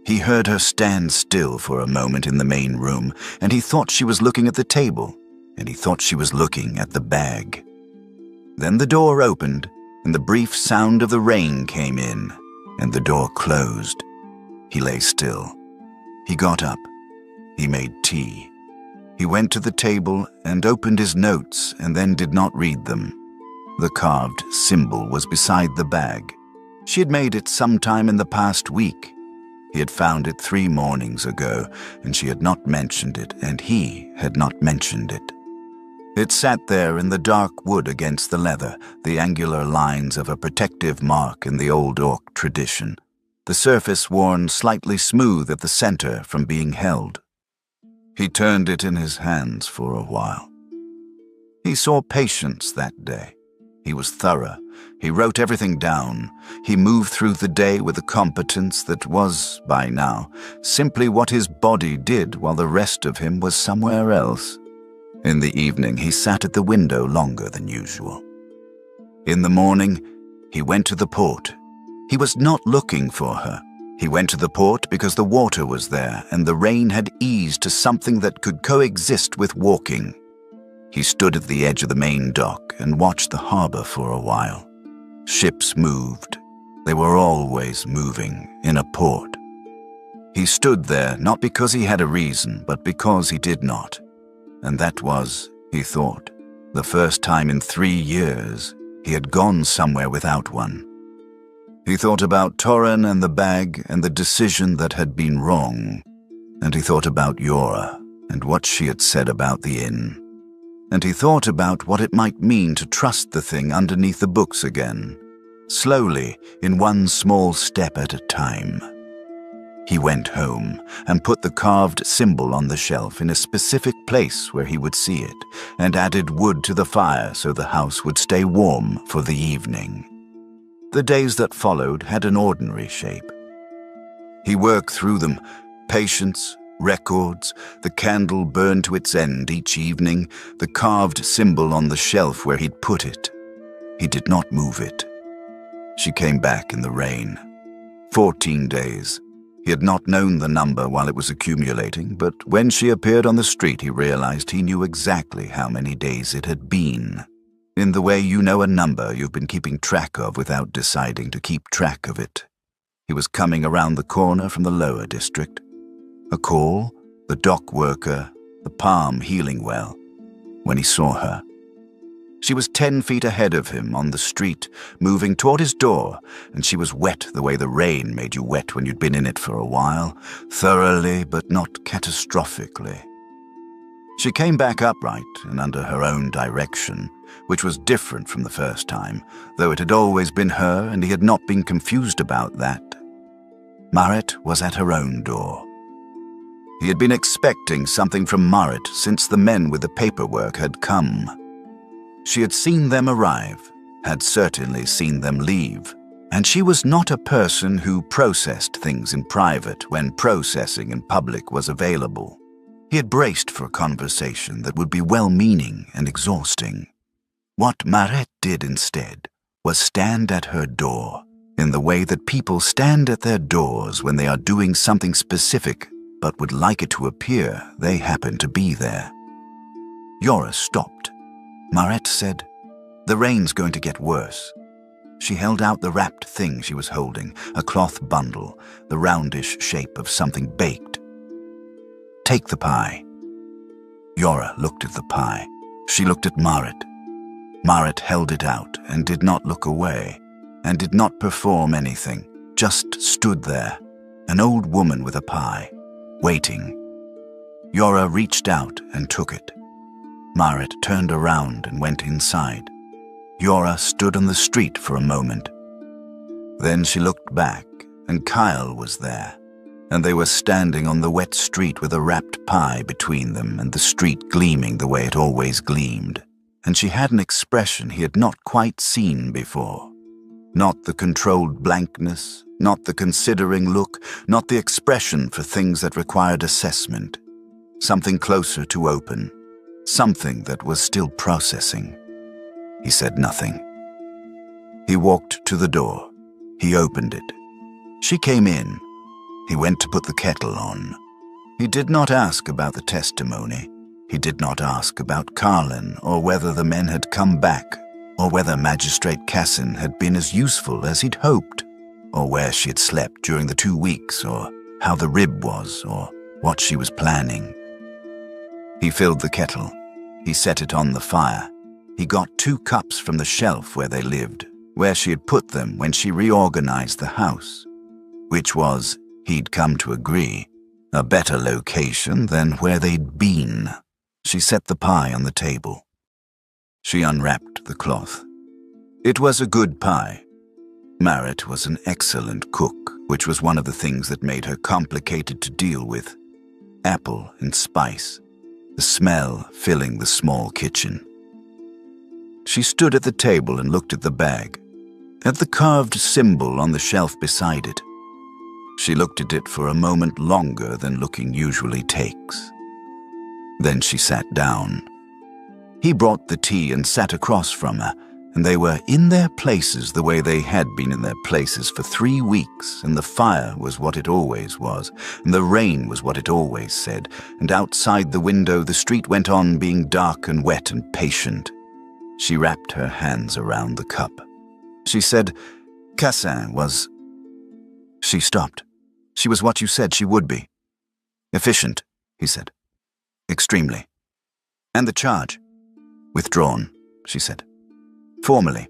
Speaker 1: He heard her stand still for a moment in the main room, and he thought she was looking at the table, and he thought she was looking at the bag. Then the door opened, and the brief sound of the rain came in, and the door closed. He lay still. He got up. He made tea. He went to the table and opened his notes and then did not read them. The carved symbol was beside the bag. She had made it sometime in the past week. He had found it 3 mornings ago, and she had not mentioned it, and he had not mentioned it. It sat there in the dark wood against the leather, the angular lines of a protective mark in the old orc tradition, the surface worn slightly smooth at the center from being held. He turned it in his hands for a while. He saw patience that day. He was thorough. He wrote everything down. He moved through the day with a competence that was, by now, simply what his body did while the rest of him was somewhere else. In the evening, he sat at the window longer than usual. In the morning, he went to the port. He was not looking for her. He went to the port because the water was there and the rain had eased to something that could coexist with walking. He stood at the edge of the main dock and watched the harbor for a while. Ships moved. They were always moving in a port. He stood there not because he had a reason, but because he did not. And that was, he thought, the first time in 3 years he had gone somewhere without one. He thought about Torren and the bag and the decision that had been wrong. And he thought about Yora and what she had said about the inn. And he thought about what it might mean to trust the thing underneath the books again, slowly, in one small step at a time. He went home and put the carved symbol on the shelf in a specific place where he would see it, and added wood to the fire so the house would stay warm for the evening. The days that followed had an ordinary shape. He worked through them, patience, records, the candle burned to its end each evening, the carved symbol on the shelf where he'd put it. He did not move it. She came back in the rain. 14 days. He had not known the number while it was accumulating, but when she appeared on the street he realized he knew exactly how many days it had been. In the way you know a number you've been keeping track of without deciding to keep track of it. He was coming around the corner from the lower district. A call, the dock worker, the palm healing well, when he saw her. She was 10 feet ahead of him on the street, moving toward his door, and she was wet the way the rain made you wet when you'd been in it for a while, thoroughly but not catastrophically. She came back upright and under her own direction, which was different from the first time, though it had always been her and he had not been confused about that. Marit was at her own door. He had been expecting something from Marit since the men with the paperwork had come. She had seen them arrive, had certainly seen them leave, and she was not a person who processed things in private when processing in public was available. He had braced for a conversation that would be well-meaning and exhausting. What Marit did instead was stand at her door in the way that people stand at their doors when they are doing something specific but would like it to appear they happen to be there. Yora stopped. Marit said, "The rain's going to get worse." She held out the wrapped thing she was holding, a cloth bundle, the roundish shape of something baked. "Take the pie." Yora looked at the pie. She looked at Marit. Marit held it out and did not look away, and did not perform anything, just stood there, an old woman with a pie, waiting. Yora reached out and took it. Marit turned around and went inside. Yora stood on the street for a moment. Then she looked back, and Kyle was there, and they were standing on the wet street with a wrapped pie between them and the street gleaming the way it always gleamed, and she had an expression he had not quite seen before. Not the controlled blankness, not the considering look, not the expression for things that required assessment. Something closer to open, something that was still processing. He said nothing. He walked to the door. He opened it. She came in. He went to put the kettle on. He did not ask about the testimony. He did not ask about Carlin or whether the men had come back, or whether Magistrate Cassin had been as useful as he'd hoped, or where she had slept during the 2 weeks, or how the rib was, or what she was planning. He filled the kettle. He set it on the fire. He got 2 cups from the shelf where they lived, where she had put them when she reorganized the house, which was, he'd come to agree, a better location than where they'd been. She set the pie on the table. She unwrapped the cloth. It was a good pie. Marit was an excellent cook, which was one of the things that made her complicated to deal with. Apple and spice, the smell filling the small kitchen. She stood at the table and looked at the bag, at the carved symbol on the shelf beside it. She looked at it for a moment longer than looking usually takes. Then she sat down. He brought the tea and sat across from her, and they were in their places the way they had been in their places for 3 weeks, and the fire was what it always was, and the rain was what it always said, and outside the window the street went on being dark and wet and patient. She wrapped her hands around the cup. She said, Cassin was... She stopped. She was what you said she would be. Efficient, he said. Extremely. And the charge? Withdrawn, she said. Formally.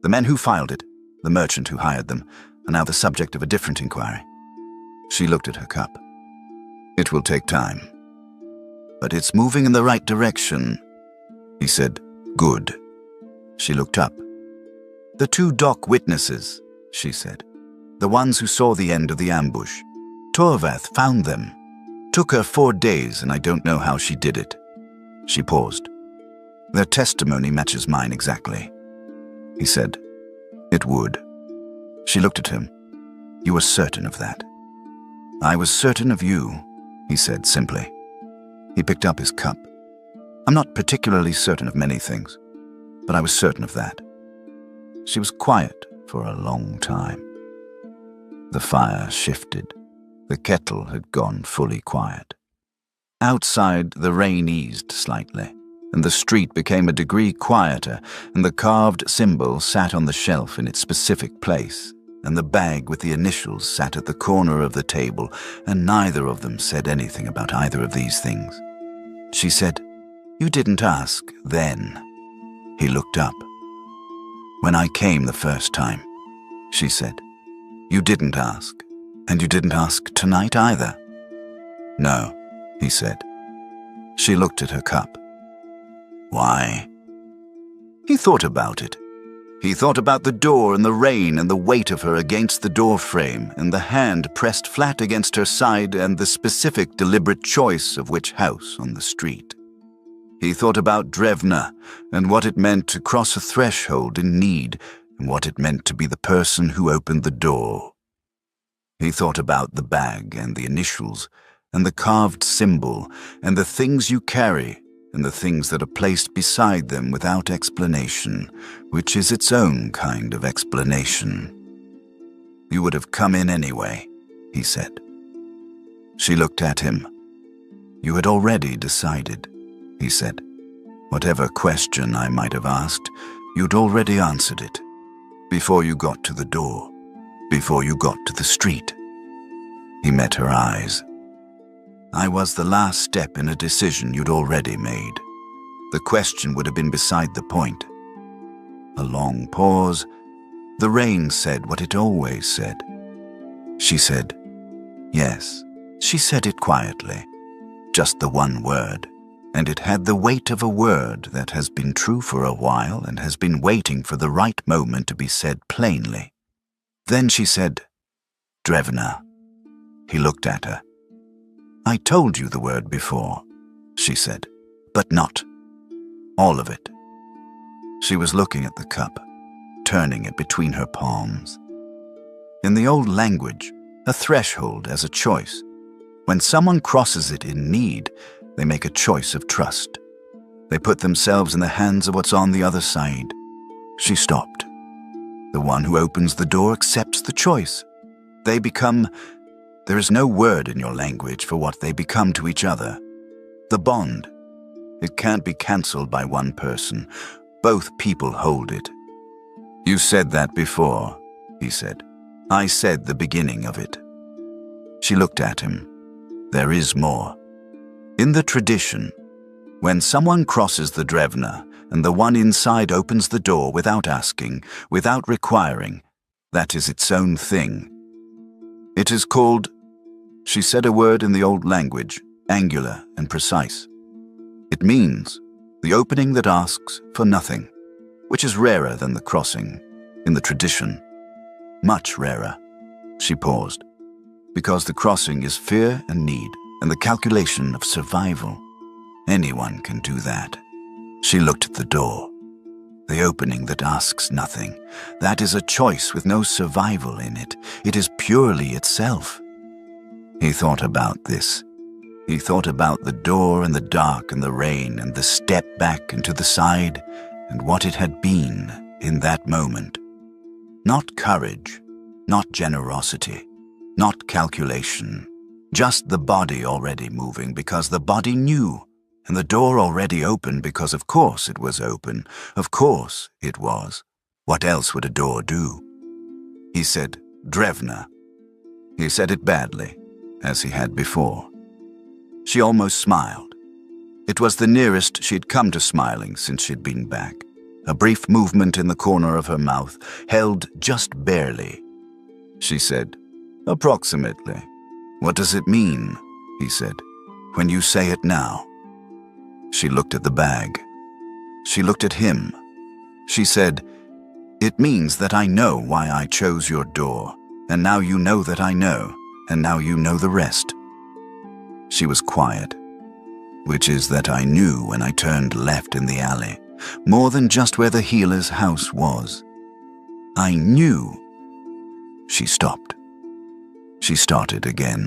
Speaker 1: The men who filed it, the merchant who hired them, are now the subject of a different inquiry. She looked at her cup. It will take time. But it's moving in the right direction. He said, good. She looked up. The 2 dock witnesses, she said. The ones who saw the end of the ambush. Torvath found them. Took her 4 days, and I don't know how she did it. She paused. Their testimony matches mine exactly. He said, it would. She looked at him. You were certain of that. I was certain of you, he said simply. He picked up his cup. I'm not particularly certain of many things, but I was certain of that. She was quiet for a long time. The fire shifted. The kettle had gone fully quiet. Outside, the rain eased slightly, and the street became a degree quieter, and the carved symbol sat on the shelf in its specific place, and the bag with the initials sat at the corner of the table, and neither of them said anything about either of these things. She said, you didn't ask then. He looked up. When I came the first time, she said, you didn't ask, and you didn't ask tonight either. No, he said. She looked at her cup. Why? He thought about it. He thought about the door and the rain and the weight of her against the door frame and the hand pressed flat against her side and the specific deliberate choice of which house on the street. He thought about Drevna and what it meant to cross a threshold in need and what it meant to be the person who opened the door. He thought about the bag and the initials and the carved symbol and the things you carry and the things that are placed beside them without explanation, which is its own kind of explanation. You would have come in anyway, he said. She looked at him. You had already decided, he said. Whatever question I might have asked, you'd already answered it. Before you got to the door, before you got to the street. He met her eyes. I was the last step in a decision you'd already made. The question would have been beside the point. A long pause. The rain said what it always said. She said, yes. She said it quietly. Just the one word. and it had the weight of a word that has been true for a while and has been waiting for the right moment to be said plainly. Then she said, "Drevna." He looked at her. "I told you the word before," she said, "but not all of it." She was looking at the cup, turning it between her palms. In the old language, a threshold as a choice. When someone crosses it in need, they make a choice of trust. They put themselves in the hands of what's on the other side. She stopped. The one who opens the door accepts the choice. They become... There is no word in your language for what they become to each other. The bond. It can't be cancelled by one person. Both people hold it. "You said that before," he said. "I said the beginning of it." She looked at him. There is more. In the tradition, when someone crosses the Drevna and the one inside opens the door without asking, without requiring, that is its own thing. It is called, she said a word in the old language, angular and precise. It means the opening that asks for nothing, which is rarer than the crossing, in the tradition. Much rarer. She paused. Because the crossing is fear and need, and the calculation of survival. Anyone can do that. She looked at the door. The opening that asks nothing. That is a choice with no survival in it. It is purely itself. He thought about this. He thought about the door and the dark and the rain and the step back and to the side and what it had been in that moment. Not courage, not generosity, not calculation, just the body already moving because the body knew, and the door already open because of course it was open, of course it was. What else would a door do? He said, "Drevna." He said it badly, as he had before. She almost smiled. It was the nearest she'd come to smiling since she'd been back. A brief movement in the corner of her mouth, held just barely. She said, "Approximately." "What does it mean?" he said, "when you say it now?" She looked at the bag. She looked at him. She said, "It means that I know why I chose your door, and now you know that I know, and now you know the rest." She was quiet, which is that I knew when I turned left in the alley, more than just where the healer's house was. I knew. She stopped. She started again.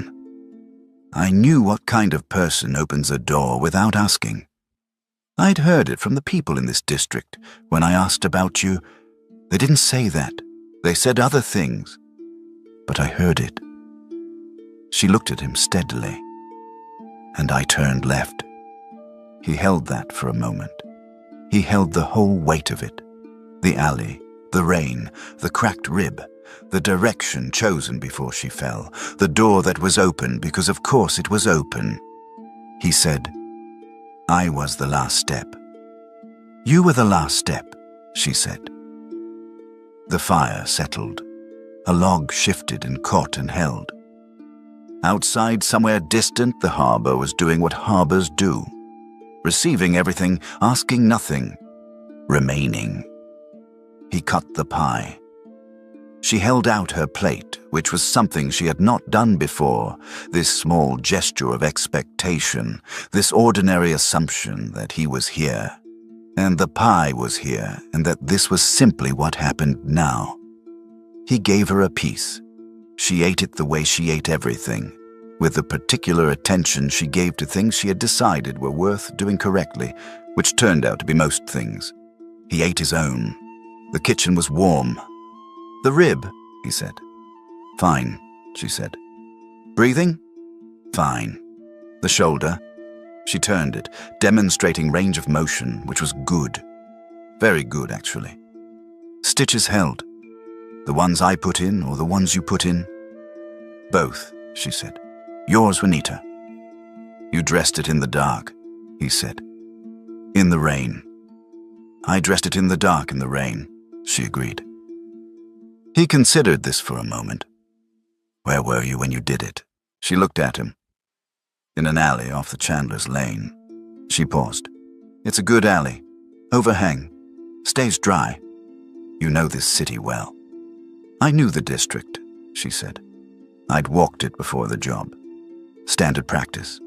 Speaker 1: I knew what kind of person opens a door without asking. I'd heard it from the people in this district when I asked about you. They didn't say that. They said other things. But I heard it. She looked at him steadily. And I turned left. He held that for a moment. He held the whole weight of it. The alley, the rain, the cracked rib, the direction chosen before she fell, the door that was open because of course it was open. He said, "I was the last step." "You were the last step," she said. The fire settled. A log shifted and caught and held. Outside, somewhere distant, the harbor was doing what harbors do. Receiving everything, asking nothing, remaining. He cut the pie. She held out her plate, which was something she had not done before, this small gesture of expectation, this ordinary assumption that he was here, and the pie was here, and that this was simply what happened now. He gave her a piece. She ate it the way she ate everything, with the particular attention she gave to things she had decided were worth doing correctly, which turned out to be most things. He ate his own. The kitchen was warm. "The rib," he said. "Fine," she said. "Breathing?" "Fine." "The shoulder?" She turned it, demonstrating range of motion, which was good. Very good, actually. "Stitches held. The ones I put in or the ones you put in?" "Both," she said. "Yours were neater." "You dressed it in the dark," he said. "In the rain." "I dressed it in the dark in the rain," she agreed. He considered this for a moment. "Where were you when you did it?" She looked at him. "In an alley off the Chandler's Lane." She paused. It's a good alley. Overhang. Stays dry. You know this city well. I knew the district, she said. I'd walked it before the job. Standard practice.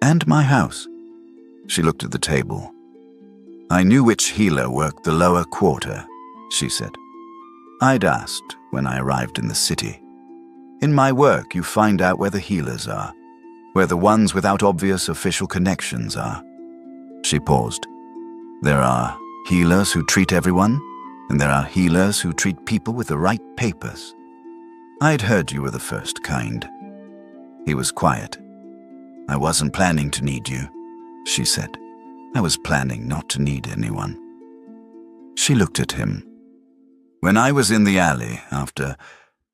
Speaker 1: And my house. She looked at the table. I knew which healer worked the lower quarter, she said. I'd asked when I arrived in the city. In my work, you find out where the healers are, where the ones without obvious official connections are. She paused. There are healers who treat everyone, and there are healers who treat people with the right papers. I'd heard you were the first kind. He was quiet. I wasn't planning to need you, she said. I was planning not to need anyone. She looked at him. When I was in the alley,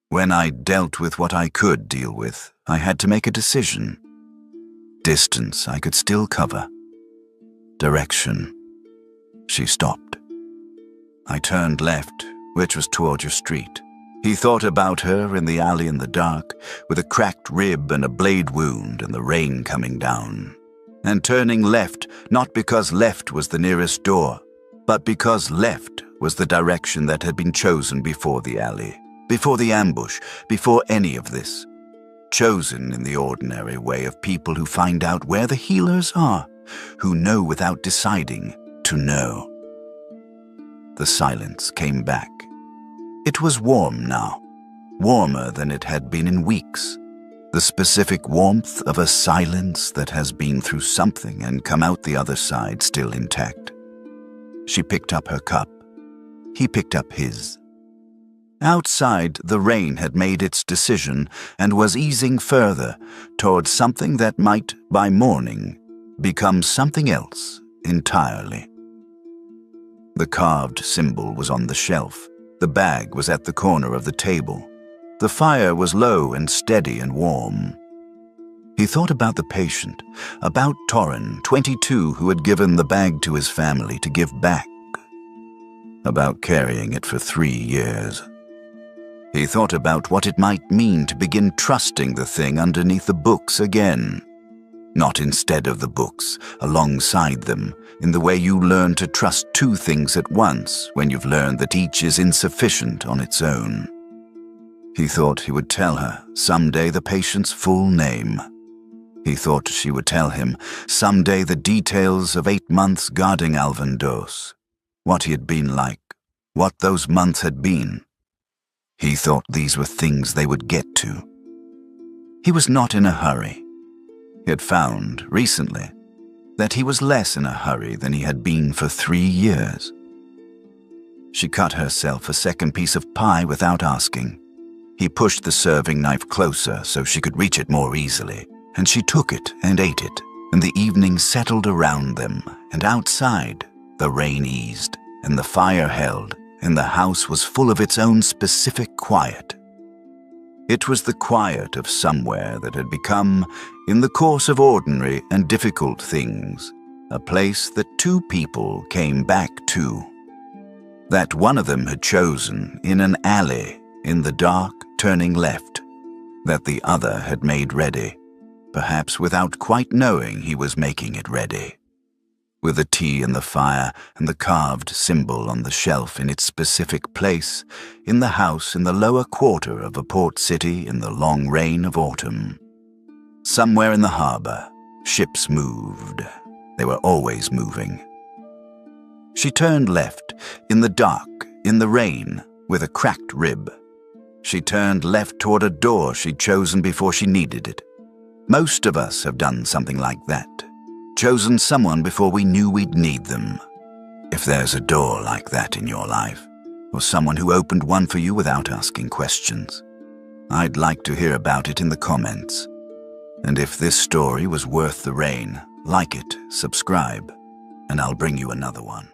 Speaker 1: when I dealt with what I could deal with, I had to make a decision. Distance I could still cover. Direction. She stopped. I turned left, which was toward your street. He thought about her in the alley in the dark, with a cracked rib and a blade wound and the rain coming down. And turning left, not because left was the nearest door, but because left was the direction that had been chosen before the alley, before the ambush, before any of this. Chosen in the ordinary way of people who find out where the healers are, who know without deciding to know. The silence came back. It was warm now, warmer than it had been in weeks. The specific warmth of a silence that has been through something and come out the other side still intact. She picked up her cup. He picked up his. Outside, the rain had made its decision and was easing further towards something that might, by morning, become something else entirely. The carved symbol was on the shelf. The bag was at the corner of the table. The fire was low and steady and warm. He thought about the patient, about Torrin, 22, who had given the bag to his family to give back. About carrying it for 3 years. He thought about what it might mean to begin trusting the thing underneath the books again. Not instead of the books, alongside them, in the way you learn to trust 2 things at once when you've learned that each is insufficient on its own. He thought he would tell her someday the patient's full name. He thought she would tell him someday the details of 8 months guarding Alvendos, what he had been like, what those months had been. He thought these were things they would get to. He was not in a hurry. He had found, recently, that he was less in a hurry than he had been for 3 years. She cut herself a second piece of pie without asking. He pushed the serving knife closer so she could reach it more easily, and she took it and ate it, and the evening settled around them, and outside, the rain eased, and the fire held, and the house was full of its own specific quiet. It was the quiet of somewhere that had become, in the course of ordinary and difficult things, a place that 2 people came back to. That one of them had chosen in an alley, in the dark, turning left, that the other had made ready, perhaps without quite knowing he was making it ready. With the tea in the fire and the carved symbol on the shelf in its specific place, in the house in the lower quarter of a port city in the long rain of autumn. Somewhere in the harbor, ships moved. They were always moving. She turned left, in the dark, in the rain, with a cracked rib. She turned left toward a door she'd chosen before she needed it. Most of us have done something like that. Chosen someone before we knew we'd need them. If there's a door like that in your life, or someone who opened one for you without asking questions, I'd like to hear about it in the comments. And if this story was worth the rain, like it, subscribe, and I'll bring you another one.